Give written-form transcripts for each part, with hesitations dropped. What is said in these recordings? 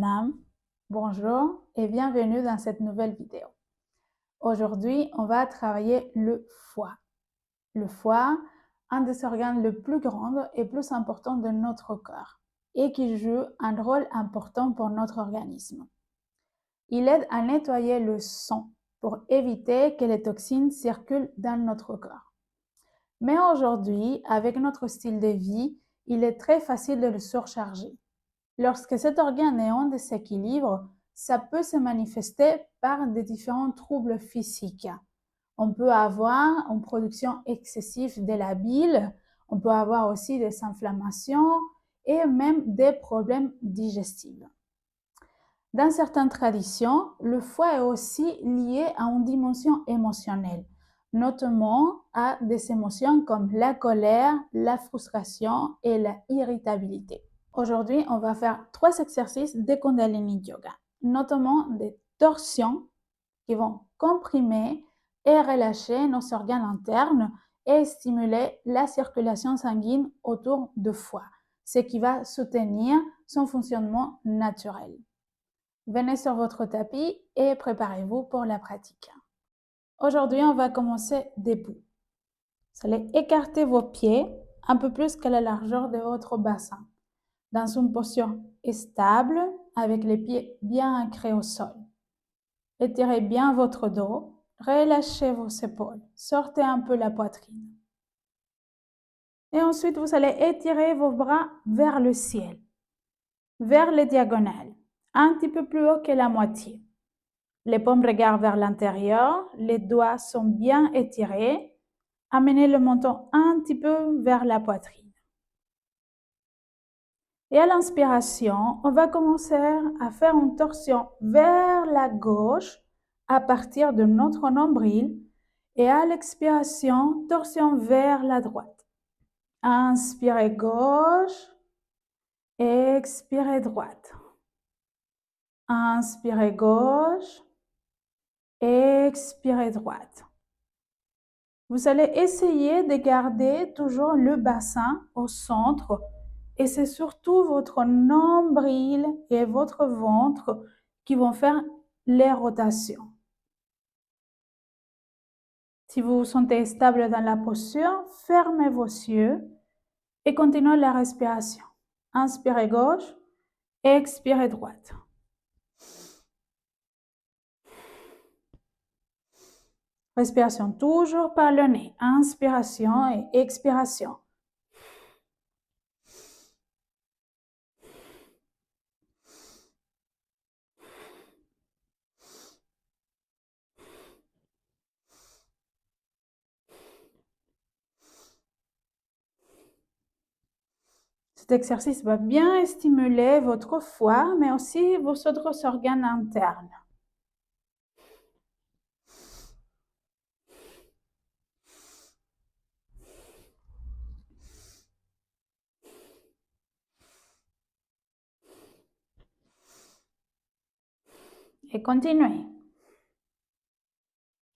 âme, bonjour et bienvenue dans cette nouvelle vidéo. Aujourd'hui, on va travailler le foie. Le foie, un des organes les plus grands et plus importants de notre corps et qui joue un rôle important pour notre organisme. Il aide à nettoyer le sang pour éviter que les toxines circulent dans notre corps. Mais aujourd'hui, avec notre style de vie, il est très facile de le surcharger. Lorsque cet organe est en déséquilibre, ça peut se manifester par des différents troubles physiques. On peut avoir une production excessive de la bile, on peut avoir aussi des inflammations et même des problèmes digestifs. Dans certaines traditions, le foie est aussi lié à une dimension émotionnelle, notamment à des émotions comme la colère, la frustration et la irritabilité. Aujourd'hui, on va faire 3 exercices de Kundalini Yoga, notamment des torsions qui vont comprimer et relâcher nos organes internes et stimuler la circulation sanguine autour du foie, ce qui va soutenir son fonctionnement naturel. Venez sur votre tapis et préparez-vous pour la pratique. Aujourd'hui, on va commencer debout. Vous allez écarter vos pieds un peu plus que la largeur de votre bassin, dans une posture stable avec les pieds bien ancrés au sol. Étirez bien votre dos, relâchez vos épaules, sortez un peu la poitrine. Et ensuite, vous allez étirer vos bras vers le ciel, vers les diagonales, un petit peu plus haut que la moitié. Les paumes regardent vers l'intérieur, les doigts sont bien étirés. Amenez le menton un petit peu vers la poitrine. Et à l'inspiration, on va commencer à faire une torsion vers la gauche à partir de notre nombril. Et à l'expiration, torsion vers la droite. Inspirez gauche, expirez droite. Inspirez gauche, expirez droite. Vous allez essayer de garder toujours le bassin au centre et c'est surtout votre nombril et votre ventre qui vont faire les rotations. Si vous vous sentez stable dans la posture, fermez vos yeux et continuez la respiration. Inspirez gauche, expirez droite. Respiration toujours par le nez. Inspiration et expiration. Cet exercice va bien stimuler votre foie, mais aussi vos autres organes internes. Et continuez.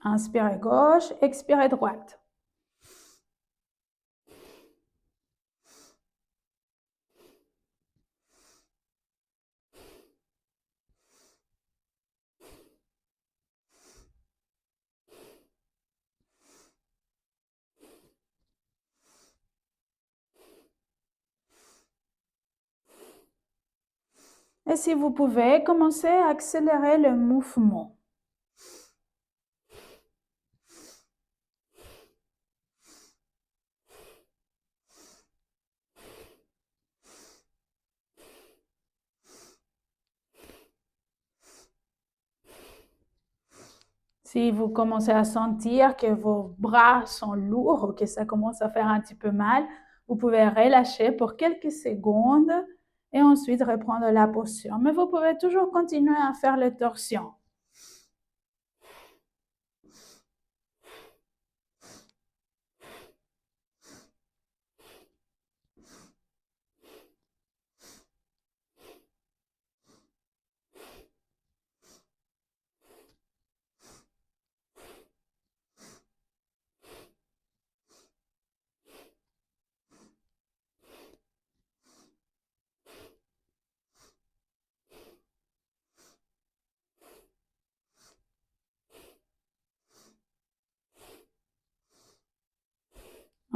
Inspirez gauche, expirez droite. Et si vous pouvez, commencez à accélérer le mouvement. Si vous commencez à sentir que vos bras sont lourds, que ça commence à faire un petit peu mal, vous pouvez relâcher pour quelques secondes et ensuite reprendre la posture. Mais vous pouvez toujours continuer à faire les torsions.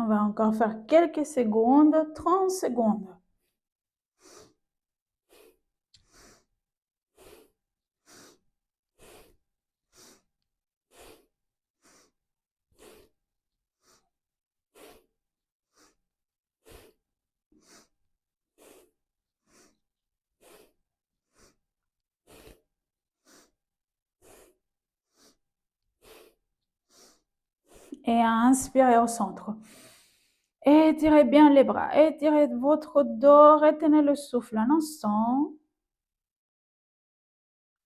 On va encore faire quelques secondes, 30 secondes. Et inspirez au centre. Étirez bien les bras, étirez votre dos, retenez le souffle un instant.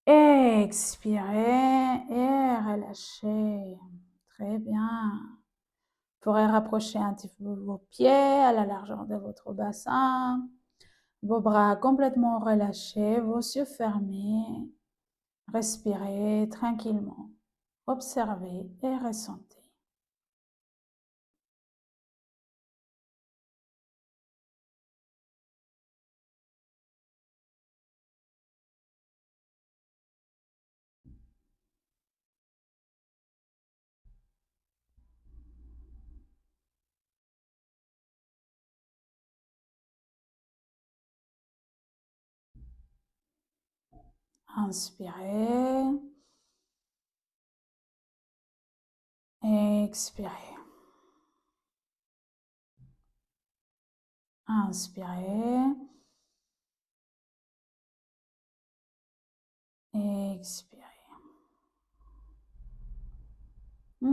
Expirez et relâchez. Très bien. Vous pourrez rapprocher un petit peu vos pieds à la largeur de votre bassin. Vos bras complètement relâchés, vos yeux fermés. Respirez tranquillement. Observez et ressentez. Inspirez. Expirez. Inspirez. Expirez.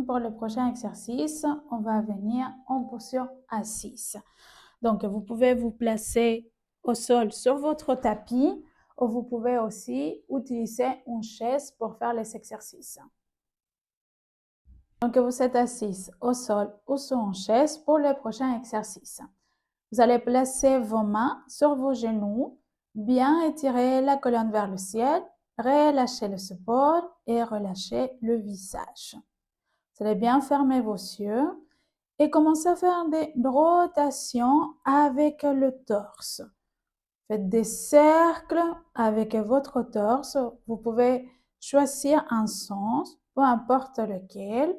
Pour le prochain exercice, on va venir en posture assise. Donc, vous pouvez vous placer au sol sur votre tapis ou vous pouvez aussi utiliser une chaise pour faire les exercices. Donc, vous êtes assise au sol ou sur une chaise pour le prochain exercice. Vous allez placer vos mains sur vos genoux, bien étirer la colonne vers le ciel, relâcher les épaules et relâcher le visage. Vous allez bien fermer vos yeux et commencer à faire des rotations avec le torse. Faites des cercles avec votre torse. Vous pouvez choisir un sens, peu importe lequel.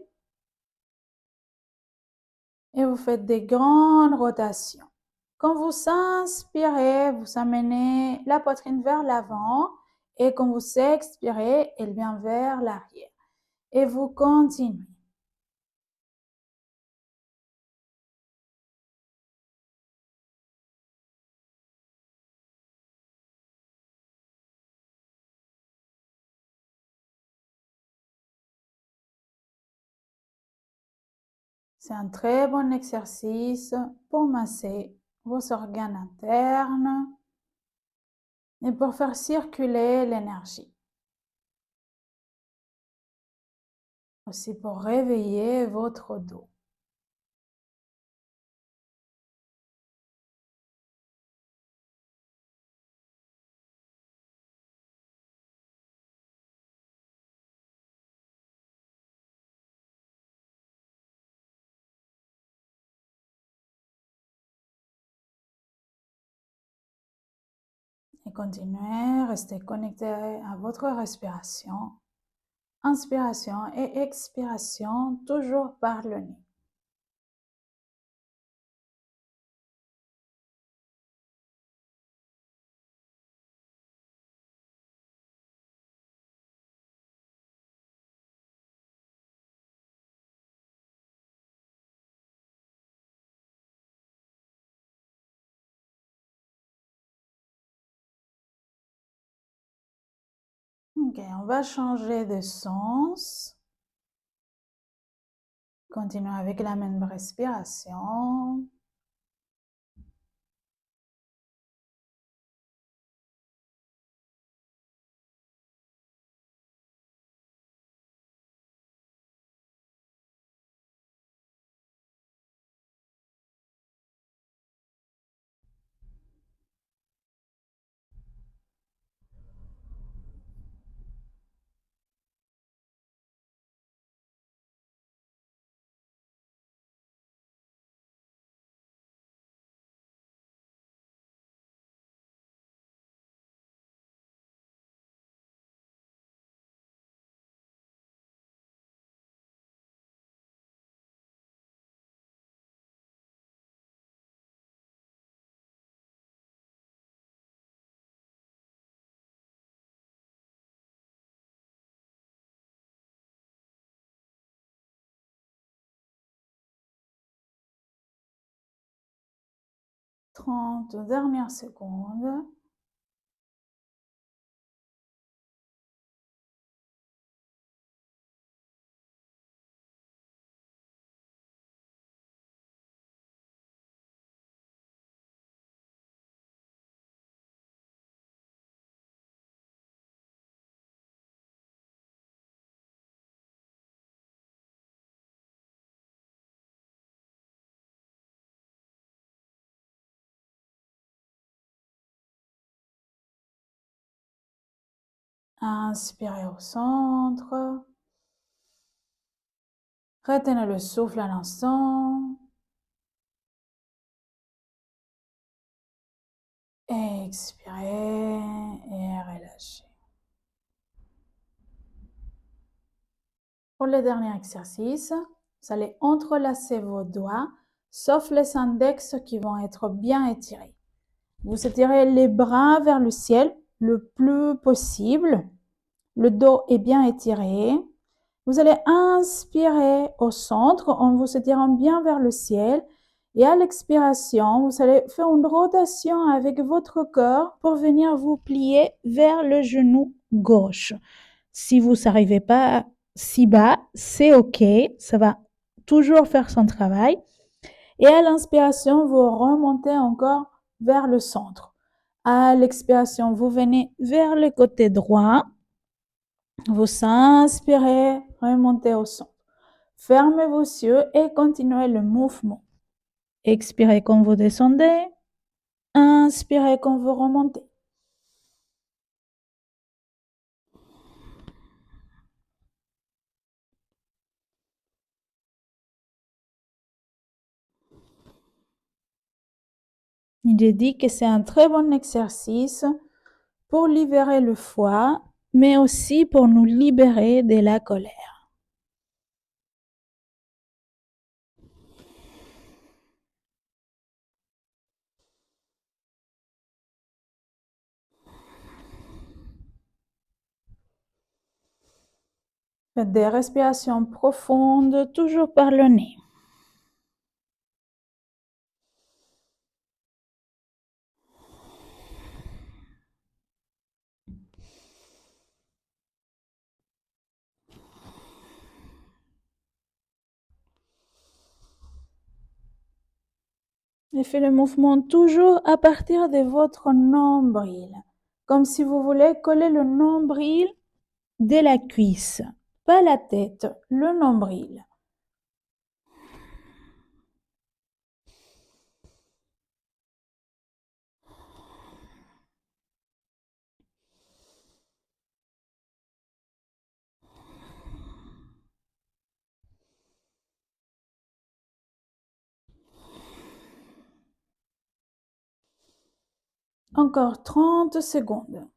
Et vous faites des grandes rotations. Quand vous inspirez, vous amenez la poitrine vers l'avant et quand vous expirez, elle vient vers l'arrière. Et vous continuez. C'est un très bon exercice pour masser vos organes internes et pour faire circuler l'énergie. Aussi pour réveiller votre dos. Et continuez, restez connecté à votre respiration. Inspiration et expiration, toujours par le nez. Ok, on va changer de sens. Continuons avec la même respiration. 30 dernières secondes. Inspirez au centre. Retenez le souffle un instant. Expirez et relâchez. Pour le dernier exercice, vous allez entrelacer vos doigts, sauf les index qui vont être bien étirés. Vous étirez les bras vers le ciel le plus possible. Le dos est bien étiré. Vous allez inspirer au centre en vous étirant bien vers le ciel. Et à l'expiration, vous allez faire une rotation avec votre corps pour venir vous plier vers le genou gauche. Si vous n'arrivez pas si bas, c'est OK. Ça va toujours faire son travail. Et à l'inspiration, vous remontez encore vers le centre. À l'expiration, vous venez vers le côté droit. Vous inspirez, remontez au centre. Fermez vos yeux et continuez le mouvement. Expirez quand vous descendez. Inspirez quand vous remontez. Il est dit que c'est un très bon exercice pour libérer le foie, mais aussi pour nous libérer de la colère. Faites des respirations profondes, toujours par le nez. Et faites le mouvement toujours à partir de votre nombril, comme si vous voulez coller le nombril de la cuisse, pas la tête, le nombril. Encore 30 secondes.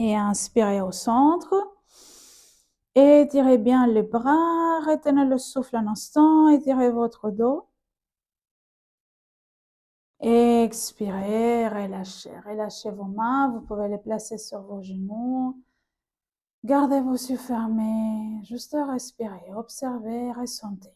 Et inspirez au centre. Étirez bien les bras, retenez le souffle un instant, étirez votre dos. Expirez, relâchez. Relâchez vos mains, vous pouvez les placer sur vos genoux. Gardez vos yeux fermés, juste respirez, observez, ressentez.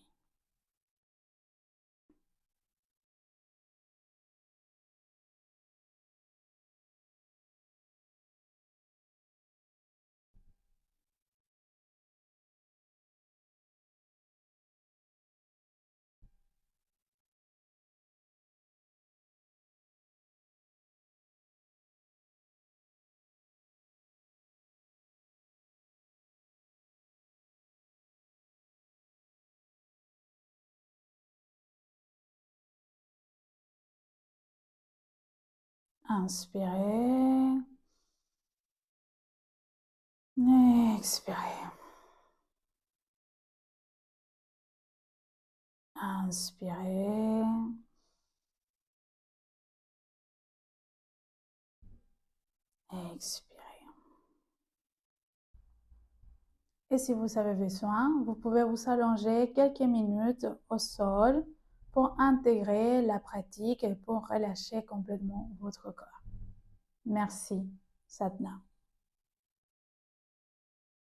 Inspirez. Expirez. Inspirez. Expirez. Et si vous avez besoin, vous pouvez vous allonger quelques minutes au sol pour intégrer la pratique et pour relâcher complètement votre corps. Merci, Sadhana.